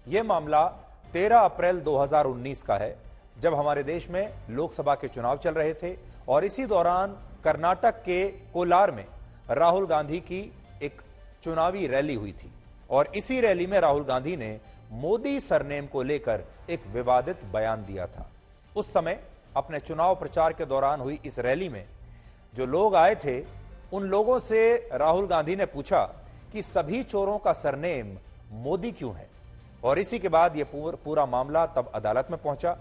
यह मामला 13 अप्रैल 2019 का है, जब हमारे देश में लोकसभा के चुनाव चल रहे थे और इसी दौरान कर्नाटक के कोलार में राहुल गांधी की एक चुनावी रैली हुई थी और इसी रैली में राहुल गांधी ने मोदी सरनेम को लेकर एक विवादित बयान दिया था। उस समय अपने चुनाव प्रचार के दौरान हुई इस रैली में जो लोग आए थे, उन लोगों से राहुल गांधी ने पूछा कि सभी चोरों का सरनेम मोदी क्यों है, और इसी के बाद यह पूरा मामला तब अदालत में पहुंचा।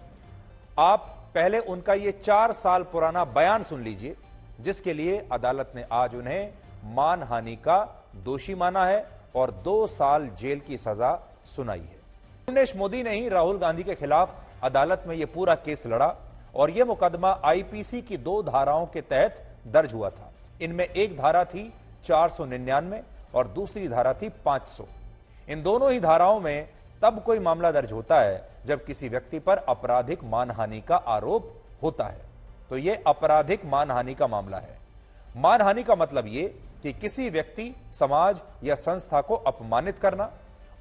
आप पहले उनका यह 4 साल पुराना बयान सुन लीजिए, जिसके लिए अदालत ने आज उन्हें मानहानि का दोषी माना है और 2 साल जेल की सजा सुनाई है। दिनेश मोदी ने ही राहुल गांधी के खिलाफ अदालत में यह पूरा केस लड़ा और यह मुकदमा आईपीसी की 2 धाराओं के तहत दर्ज हुआ था। इनमें एक धारा थी 499 और दूसरी धारा थी 500। इन दोनों ही धाराओं में तब कोई मामला दर्ज होता है जब किसी व्यक्ति पर आपराधिक मानहानि का आरोप होता है, तो यह आपराधिक मानहानि का मामला है। मानहानि का मतलब यह कि किसी व्यक्ति, समाज या संस्था को अपमानित करना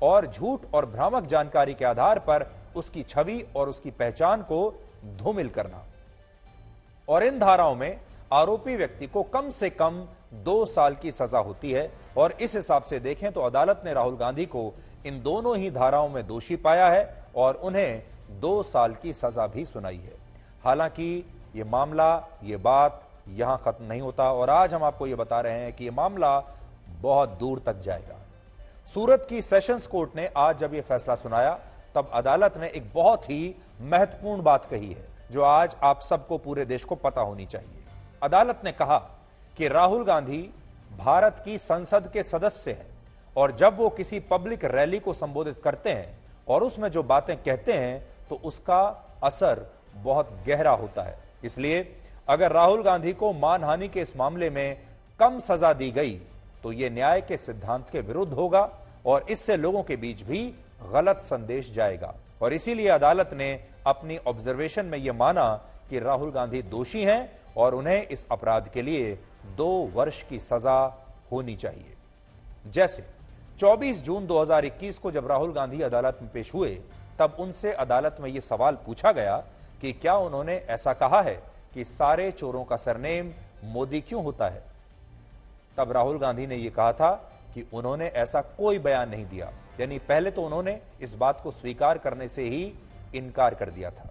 और झूठ और भ्रामक जानकारी के आधार पर उसकी छवि और उसकी पहचान को धूमिल करना। और इन धाराओं में आरोपी व्यक्ति को कम से कम 2 साल की सजा होती है और इस हिसाब से देखें तो अदालत ने राहुल गांधी को इन दोनों ही धाराओं में दोषी पाया है और उन्हें 2 साल की सजा भी सुनाई है। हालांकि ये मामला, ये बात यहां खत्म नहीं होता और आज हम आपको ये बता रहे हैं कि यह मामला बहुत दूर तक जाएगा। सूरत की सेशंस कोर्ट ने आज जब यह फैसला सुनाया, तब अदालत ने एक बहुत ही महत्वपूर्ण बात कही है जो आज आप सबको, पूरे देश को पता होनी चाहिए। अदालत ने कहा कि राहुल गांधी भारत की संसद के सदस्य हैं और जब वो किसी पब्लिक रैली को संबोधित करते हैं और उसमें जो बातें कहते हैं तो उसका असर बहुत गहरा होता है। इसलिए अगर राहुल गांधी को मानहानि के इस मामले में कम सजा दी गई तो यह न्याय के सिद्धांत के विरुद्ध होगा और इससे लोगों के बीच भी गलत संदेश जाएगा। और इसीलिए अदालत ने अपनी ऑब्जर्वेशन में यह माना कि राहुल गांधी दोषी हैं और उन्हें इस अपराध के लिए 2 वर्ष की सजा होनी चाहिए। जैसे 24 जून 2021 को जब राहुल गांधी अदालत में पेश हुए, तब उनसे अदालत में यह सवाल पूछा गया कि क्या उन्होंने ऐसा कहा है कि सारे चोरों का सरनेम मोदी क्यों होता है। तब राहुल गांधी ने यह कहा था कि उन्होंने ऐसा कोई बयान नहीं दिया, यानी पहले तो उन्होंने इस बात को स्वीकार करने से ही इनकार कर दिया था।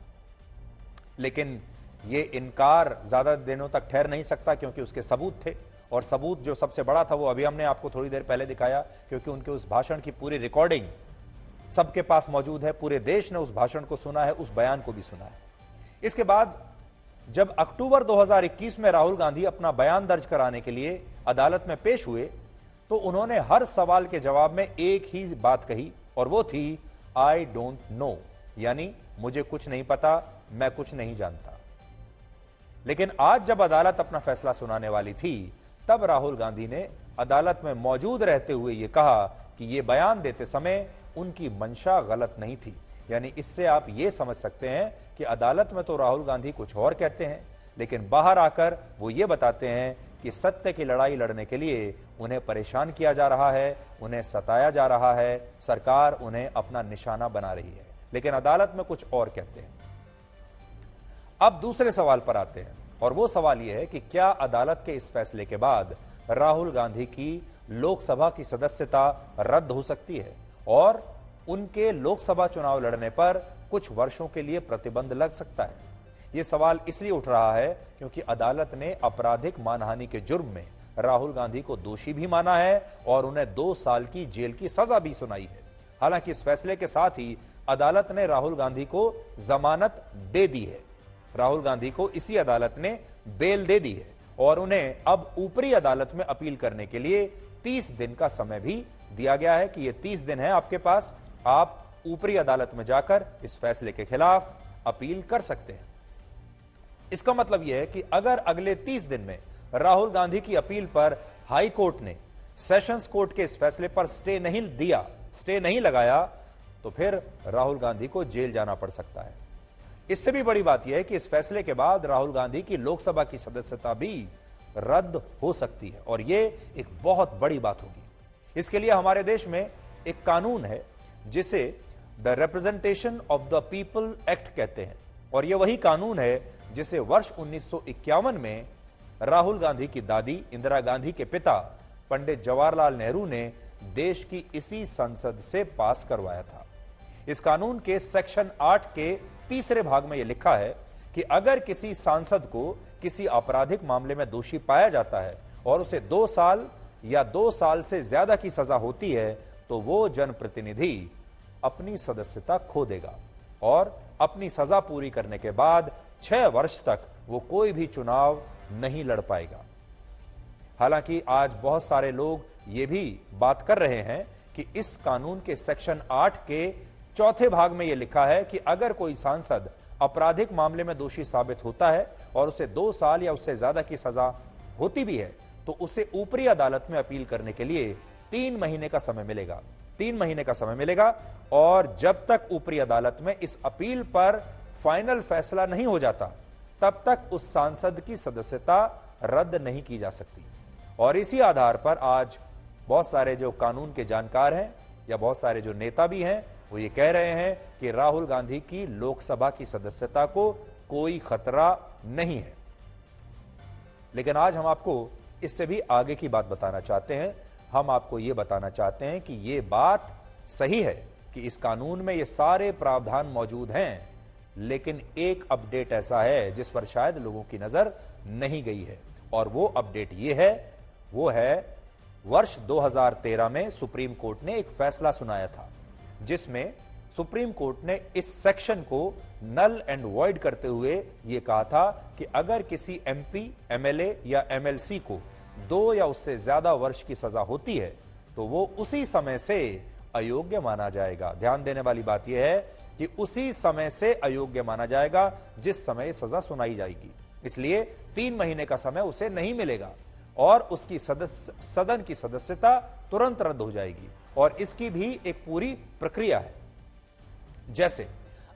लेकिन यह इनकार ज्यादा दिनों तक ठहर नहीं सकता क्योंकि उसके सबूत थे, और सबूत जो सबसे बड़ा था वो अभी हमने आपको थोड़ी देर पहले दिखाया, क्योंकि उनके उस भाषण की पूरी रिकॉर्डिंग सबके पास मौजूद है। पूरे देश ने उस भाषण को सुना है, उस बयान को भी सुना है। इसके बाद जब अक्टूबर 2021 में राहुल गांधी अपना बयान दर्ज कराने के लिए अदालत में पेश हुए, तो उन्होंने हर सवाल के जवाब में एक ही बात कही और वो थी आई डोंट नो, यानी मुझे कुछ नहीं पता, मैं कुछ नहीं जानता। लेकिन आज जब अदालत अपना फैसला सुनाने वाली थी, तब राहुल गांधी ने अदालत में मौजूद रहते हुए यह कहा कि यह बयान देते समय उनकी मंशा गलत नहीं थी। यानी इससे आप यह समझ सकते हैं कि अदालत में तो राहुल गांधी कुछ और कहते हैं, लेकिन बाहर आकर वो ये बताते हैं कि सत्य की लड़ाई लड़ने के लिए उन्हें परेशान किया जा रहा है, उन्हें सताया जा रहा है, सरकार उन्हें अपना निशाना बना रही है, लेकिन अदालत में कुछ और कहते हैं। अब दूसरे सवाल पर आते हैं और वो सवाल यह है कि क्या अदालत के इस फैसले के बाद राहुल गांधी की लोकसभा की सदस्यता रद्द हो सकती है और उनके लोकसभा चुनाव लड़ने पर कुछ वर्षों के लिए प्रतिबंध लग सकता है। यह सवाल इसलिए उठ रहा है क्योंकि अदालत ने आपराधिक मानहानि के जुर्म में राहुल गांधी को दोषी भी माना है और उन्हें 2 साल की जेल की सजा भी सुनाई है। हालांकि इस फैसले के साथ ही अदालत ने राहुल गांधी को जमानत दे दी है। राहुल गांधी को इसी अदालत ने बेल दे दी है और उन्हें अब ऊपरी अदालत में अपील करने के लिए 30 दिन का समय भी दिया गया है कि ये 30 दिन है आपके पास, आप ऊपरी अदालत में जाकर इस फैसले के खिलाफ अपील कर सकते हैं। इसका मतलब यह है कि अगर अगले 30 दिन में राहुल गांधी की अपील पर हाई कोर्ट ने सेशंस कोर्ट के इस फैसले पर स्टे नहीं लगाया, तो फिर राहुल गांधी को जेल जाना पड़ सकता है। इससे भी बड़ी बात यह है कि इस फैसले के बाद राहुल गांधी की लोकसभा की सदस्यता भी रद्द हो सकती है और यह एक बहुत बड़ी बात होगी। इसके लिए हमारे देश में एक कानून है जिसे the representation of the people act कहते हैं। और यह वही कानून है जिसे वर्ष 1951 में राहुल गांधी की दादी इंदिरा गांधी के पिता पंडित जवाहरलाल नेहरू ने देश की इसी संसद से पास करवाया था। इस कानून के सेक्शन 8 के तीसरे भाग में यह लिखा है कि अगर किसी सांसद को किसी आपराधिक मामले में दोषी पाया जाता है और उसे 2 साल या 2 साल से ज्यादा की सजा होती है तो वो जनप्रतिनिधि अपनी सदस्यता खो देगा और अपनी सजा पूरी करने के बाद 6 वर्ष तक वो कोई भी चुनाव नहीं लड़ पाएगा। हालांकि आज बहुत सारे लोग ये भी बात कर रहे हैं कि इस कानून के सेक्शन 8 के चौथे भाग में यह लिखा है कि अगर कोई सांसद आपराधिक मामले में दोषी साबित होता है और उसे 2 साल या उससे ज्यादा की सजा होती भी है तो उसे ऊपरी अदालत में अपील करने के लिए 3 महीने का समय मिलेगा। 3 महीने का समय मिलेगा और जब तक ऊपरी अदालत में इस अपील पर फाइनल फैसला नहीं हो जाता तब तक उस सांसद की सदस्यता रद्द नहीं की जा सकती। और इसी आधार पर आज बहुत सारे जो कानून के जानकार हैं या बहुत सारे जो नेता भी हैं वो ये कह रहे हैं कि राहुल गांधी की लोकसभा की सदस्यता को कोई खतरा नहीं है। लेकिन आज हम आपको इससे भी आगे की बात बताना चाहते हैं। हम आपको ये बताना चाहते हैं कि ये बात सही है कि इस कानून में ये सारे प्रावधान मौजूद हैं, लेकिन एक अपडेट ऐसा है जिस पर शायद लोगों की नजर नहीं गई है और वो अपडेट ये है, वो है वर्ष 2013 में सुप्रीम कोर्ट ने एक फैसला सुनाया था जिसमें सुप्रीम कोर्ट ने इस सेक्शन को नल एंड वॉइड करते हुए यह कहा था कि अगर किसी एमपी, एमएलए या एमएलसी को 2 या उससे ज्यादा वर्ष की सजा होती है तो वो उसी समय से अयोग्य माना जाएगा। ध्यान देने वाली बात यह है कि उसी समय से अयोग्य माना जाएगा जिस समय सजा सुनाई जाएगी। इसलिए 3 महीने का समय उसे नहीं मिलेगा और उसकी सदन की सदस्यता तुरंत रद्द हो जाएगी। और इसकी भी एक पूरी प्रक्रिया है। जैसे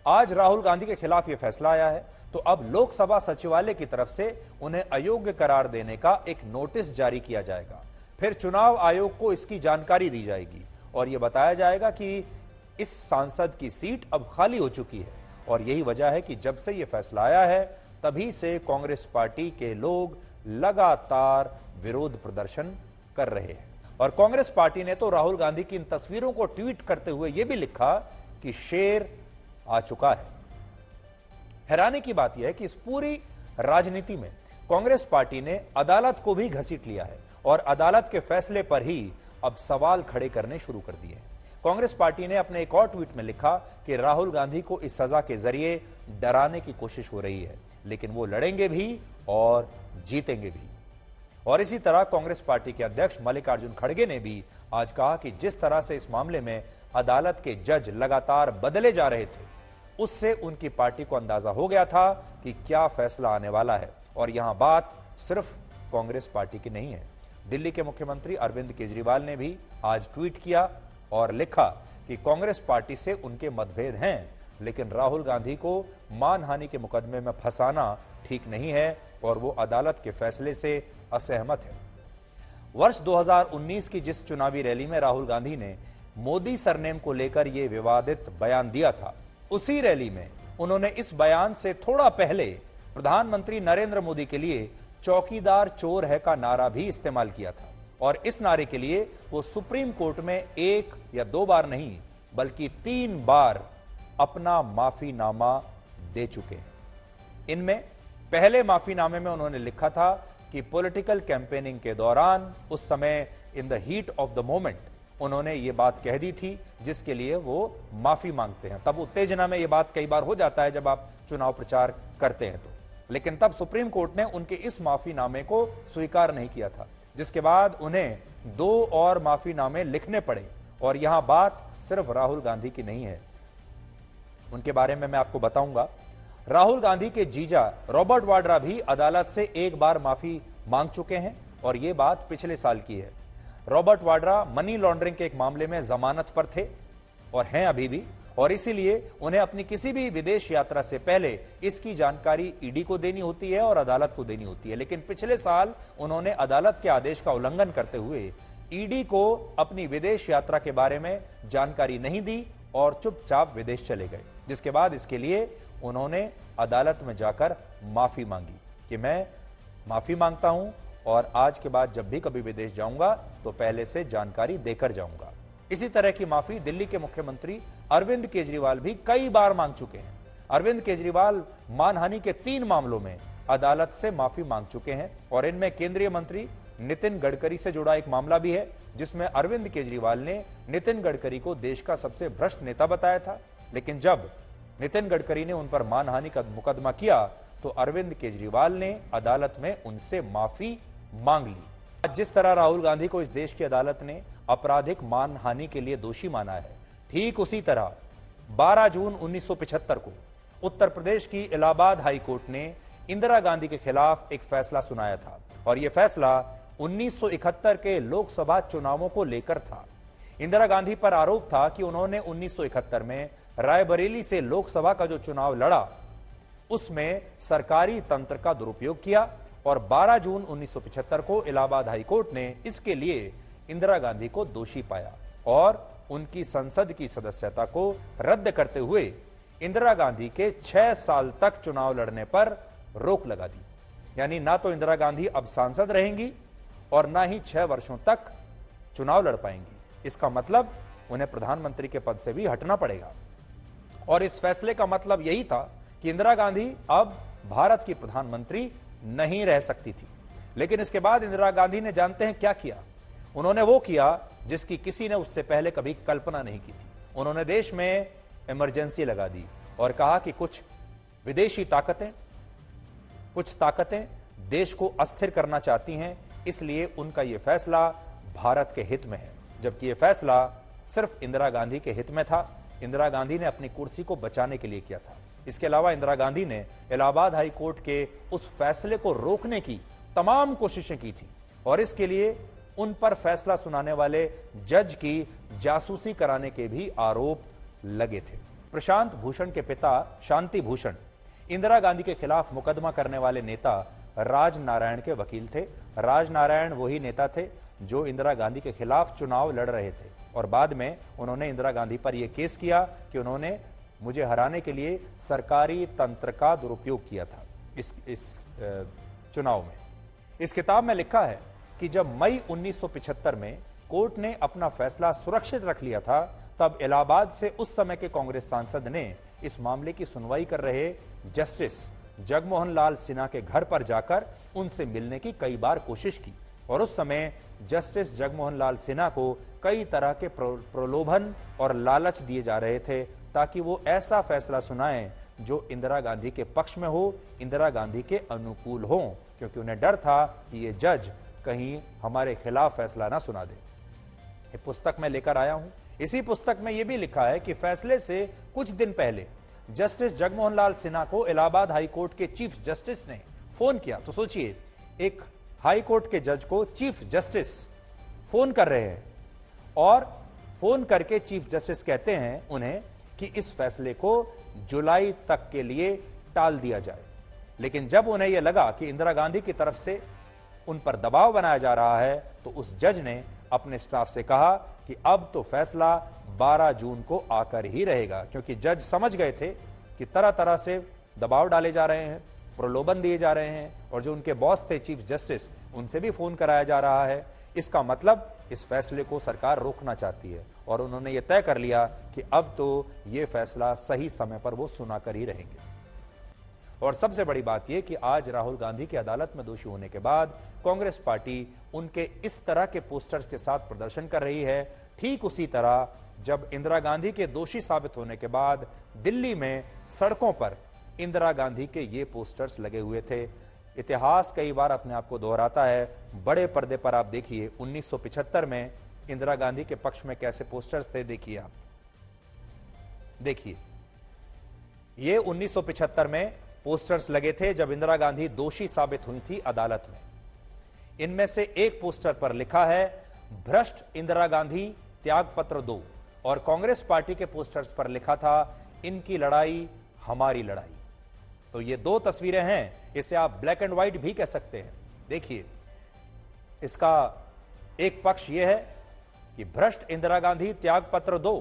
आज राहुल गांधी के खिलाफ यह फैसला आया है तो अब लोकसभा सचिवालय की तरफ से उन्हें अयोग्य करार देने का एक नोटिस जारी किया जाएगा। फिर चुनाव आयोग को इसकी जानकारी दी जाएगी और यह बताया जाएगा कि इस सांसद की सीट अब खाली हो चुकी है। और यही वजह है कि जब से यह फैसला आया है तभी से कांग्रेस पार्टी के लोग लगातार विरोध प्रदर्शन कर रहे हैं। और कांग्रेस पार्टी ने तो राहुल गांधी की इन तस्वीरों को ट्वीट करते हुए यह भी लिखा कि शेर आ चुका है। हैरानी की बात यह है कि इस पूरी राजनीति में कांग्रेस पार्टी ने अदालत को भी घसीट लिया है और अदालत के फैसले पर ही अब सवाल खड़े करने शुरू कर दिए हैं। कांग्रेस पार्टी ने अपने एक और ट्वीट में लिखा कि राहुल गांधी को इस सजा के जरिए डराने की कोशिश हो रही है, लेकिन वो लड़ेंगे भी और जीतेंगे भी। और इसी तरह कांग्रेस पार्टी के अध्यक्ष मल्लिकार्जुन खड़गे ने भी आज कहा कि जिस तरह से इस मामले में अदालत के जज लगातार बदले जा रहे थे उससे उनकी पार्टी को अंदाजा हो गया था कि क्या फैसला आने वाला है। और यहां बात सिर्फ कांग्रेस पार्टी की नहीं है। दिल्ली के मुख्यमंत्री अरविंद केजरीवाल ने भी आज ट्वीट किया और लिखा कि कांग्रेस पार्टी से उनके मतभेद हैं, लेकिन राहुल गांधी को मानहानि के मुकदमे में फंसाना ठीक नहीं है और वो अदालत के फैसले से असहमत है। वर्ष 2019 की जिस चुनावी रैली में राहुल गांधी ने मोदी सरनेम को लेकर यह विवादित बयान दिया था, उसी रैली में उन्होंने इस बयान से थोड़ा पहले प्रधानमंत्री नरेंद्र मोदी के लिए चौकीदार चोर है का नारा भी इस्तेमाल किया था। और इस नारे के लिए वो सुप्रीम कोर्ट में 1 या 2 बार नहीं बल्कि 3 बार अपना माफीनामा दे चुके हैं। इनमें पहले माफीनामे में उन्होंने लिखा था कि पॉलिटिकल कैंपेनिंग के दौरान उस समय in the heat of the moment उन्होंने ये बात कह दी थी जिसके लिए वो माफी मांगते हैं। तब उत्तेजना में ये बात कई बार हो जाता है जब आप चुनाव प्रचार करते हैं तो, लेकिन तब सुप्रीम कोर्ट ने उनके इस माफीनामे को स्वीकार नहीं किया था, जिसके बाद उन्हें 2 और माफीनामे लिखने पड़े। और यहां बात सिर्फ राहुल गांधी की नहीं है, उनके बारे में मैं आपको बताऊंगा। राहुल गांधी के जीजा रॉबर्ट वाड्रा भी अदालत से 1 बार माफी मांग चुके हैं और यह बात पिछले साल की है। रॉबर्ट वाड्रा मनी लॉन्ड्रिंग के एक मामले में जमानत पर थे और हैं अभी भी, और इसीलिए उन्हें अपनी किसी भी विदेश यात्रा से पहले इसकी जानकारी ईडी को देनी होती है और अदालत को देनी होती है। लेकिन पिछले साल उन्होंने अदालत के आदेश का उल्लंघन करते हुए ईडी को अपनी विदेश यात्रा के बारे में जानकारी नहीं दी और चुपचाप विदेश चले गए, जिसके बाद इसके लिए उन्होंने अदालत में जाकर माफी मांगी कि मैं माफी मांगता हूं और आज के बाद जब भी कभी विदेश जाऊंगा तो पहले से जानकारी देकर जाऊंगा। इसी तरह की माफी दिल्ली के मुख्यमंत्री अरविंद केजरीवाल भी कई बार मांग चुके हैं। अरविंद केजरीवाल मानहानि के 3 मामलों में अदालत से माफी मांग चुके हैं और इनमें केंद्रीय मंत्री नितिन गडकरी से जुड़ा एक मामला भी है, जिसमें अरविंद केजरीवाल ने नितिन गडकरी को देश का सबसे भ्रष्ट नेता बताया था। लेकिन जब नितिन गडकरी ने उन पर मानहानि का मुकदमा किया तो अरविंद केजरीवाल ने अदालत में उनसे माफी मांग ली। आज जिस तरह राहुल गांधी को इस देश की अदालत ने आपराधिक मानहानि के लिए दोषी माना है, ठीक उसी तरह 12 जून 1975 को उत्तर प्रदेश की इलाहाबाद हाई कोर्ट ने इंदिरा गांधी के खिलाफ एक फैसला सुनाया था और यह फैसला 1971 के लोकसभा चुनावों को लेकर था। इंदिरा गांधी पर आरोप था कि उन्होंने 1971 में रायबरेली से लोकसभा का जो चुनाव लड़ा उसमें सरकारी तंत्र का दुरुपयोग किया और 12 जून 1975 को इलाहाबाद हाई कोर्ट ने इसके लिए इंदिरा गांधी को दोषी पाया और उनकी संसद की सदस्यता को रद्द करते हुए इंदिरा गांधी के 6 साल तक चुनाव लड़ने पर रोक लगा दी। यानी ना तो इंदिरा गांधी अब सांसद रहेंगी और ना ही 6 वर्षों तक चुनाव लड़ पाएंगी। इसका मतलब उन्हें प्रधानमंत्री के पद से भी हटना पड़ेगा और इस फैसले का मतलब यही था कि इंदिरा गांधी अब भारत की प्रधानमंत्री नहीं रह सकती थी। लेकिन इसके बाद इंदिरा गांधी ने जानते हैं क्या किया? उन्होंने वो किया जिसकी किसी ने उससे पहले कभी कल्पना नहीं की थी। उन्होंने देश में इमरजेंसी लगा दी और कहा कि कुछ विदेशी ताकतें, कुछ ताकतें देश को अस्थिर करना चाहती हैं, इसलिए उनका यह फैसला भारत के हित में है, जबकि यह फैसला सिर्फ इंदिरा गांधी के हित में था। इंदिरा गांधी ने अपनी कुर्सी को बचाने के लिए किया था। इसके अलावा इंदिरा गांधी ने इलाहाबाद हाई कोर्ट के उस फैसले को रोकने की तमाम कोशिशें की थी और इसके लिए उन पर फैसला सुनाने वाले जज की जासूसी कराने के भी आरोप लगे थे। प्रशांत भूषण के पिता शांति भूषण इंदिरा गांधी के खिलाफ मुकदमा करने वाले नेता राज नारायण के वकील थे। राज नारायण वही नेता थे जो इंदिरा गांधी के खिलाफ चुनाव लड़ रहे थे और बाद में उन्होंने इंदिरा गांधी पर यह केस किया कि उन्होंने मुझे हराने के लिए सरकारी तंत्र का दुरुपयोग किया था इस चुनाव में। इस किताब में लिखा है कि जब मई 1975 में कोर्ट ने अपना फैसला सुरक्षित रख लिया था, तब इलाहाबाद से उस समय के कांग्रेस सांसद ने इस मामले की सुनवाई कर रहे जस्टिस जगमोहन लाल सिन्हा के घर पर जाकर उनसे मिलने की कई बार कोशिश की और उस समय जस्टिस जगमोहन लाल सिन्हा को कई तरह के प्रलोभन और लालच दिए जा रहे थे ताकि वो ऐसा फैसला सुनाएं जो इंदिरा गांधी के पक्ष में हो, इंदिरा गांधी के अनुकूल हो, क्योंकि उन्हें डर था कि ये जज कहीं हमारे खिलाफ फैसला ना सुना दे। ये पुस्तक मैं लेकर आया हूं। इसी पुस्तक में यह भी लिखा है कि फैसले से कुछ दिन पहले जस्टिस जगमोहन लाल सिन्हा को इलाहाबाद हाई कोर्ट के चीफ जस्टिस ने फोन किया। तो सोचिए, एक हाई कोर्ट के जज को चीफ जस्टिस फोन कर रहे हैं और फोन करके चीफ जस्टिस कहते हैं उन्हें कि इस फैसले को जुलाई तक के लिए टाल दिया जाए। लेकिन जब उन्हें यह लगा कि इंदिरा गांधी की तरफ से उन पर दबाव बनाया जा रहा है तो उस जज ने अपने स्टाफ से कहा कि अब तो फैसला 12 जून को आकर ही रहेगा, क्योंकि जज समझ गए थे कि तरह तरह से दबाव डाले जा रहे हैं, प्रलोभन दिए जा रहे हैं और जो उनके बॉस थे चीफ जस्टिस, उनसे भी फोन कराया जा रहा है। इसका मतलब इस फैसले को सरकार रोकना चाहती है और उन्होंने ये तय कर लिया कि अब तो ये फैसला सही समय पर वो सुनाकर ही रहेंगे। और सबसे बड़ी बात यह कि आज राहुल गांधी की अदालत में दोषी होने के बाद कांग्रेस पार्टी उनके इस तरह के पोस्टर्स के साथ प्रदर्शन कर रही है। ठीक उसी तरह जब इंदिरा गांधी के दोषी साबित होने के बाद दिल्ली में सड़कों पर इंदिरा गांधी के ये पोस्टर्स लगे हुए थे। इतिहास कई बार अपने आप को दोहराता है। बड़े पर्दे पर आप देखिए 1975 में इंदिरा गांधी के पक्ष में कैसे पोस्टर्स थे, देखिए आप देखिए, ये 1975 में पोस्टर्स लगे थे जब इंदिरा गांधी दोषी साबित हुई थी अदालत में। इनमें से एक पोस्टर पर लिखा है भ्रष्ट इंदिरा गांधी त्याग पत्र दो और कांग्रेस पार्टी के पोस्टर्स पर लिखा था इनकी लड़ाई हमारी लड़ाई। तो ये दो तस्वीरें हैं, इसे आप ब्लैक एंड व्हाइट भी कह सकते हैं। देखिए, इसका एक पक्ष यह है कि भ्रष्ट इंदिरा गांधी त्याग पत्र दो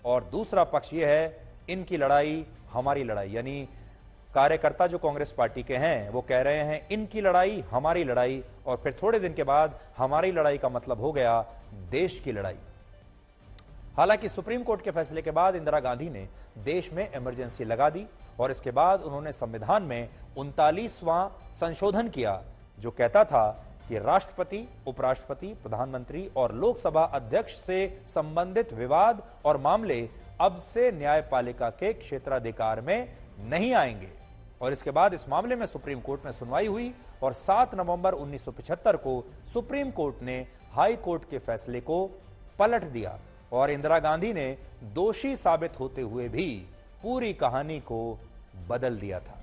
और दूसरा पक्ष यह है इनकी लड़ाई हमारी लड़ाई, यानी कार्यकर्ता जो कांग्रेस पार्टी के हैं वो कह रहे हैं इनकी लड़ाई हमारी लड़ाई, और फिर थोड़े दिन के बाद हमारी लड़ाई का मतलब हो गया देश की लड़ाई। हालांकि सुप्रीम कोर्ट के फैसले के बाद इंदिरा गांधी ने देश में इमरजेंसी लगा दी और इसके बाद उन्होंने संविधान में 39वां संशोधन किया जो कहता था कि राष्ट्रपति, उपराष्ट्रपति, प्रधानमंत्री और लोकसभा अध्यक्ष से संबंधित विवाद और मामले अब से न्यायपालिका के क्षेत्राधिकार में नहीं आएंगे। और इसके बाद इस मामले में सुप्रीम कोर्ट में सुनवाई हुई और 7 नवंबर 1975 को सुप्रीम कोर्ट ने हाई कोर्ट के फैसले को पलट दिया और इंदिरा गांधी ने दोषी साबित होते हुए भी पूरी कहानी को बदल दिया था।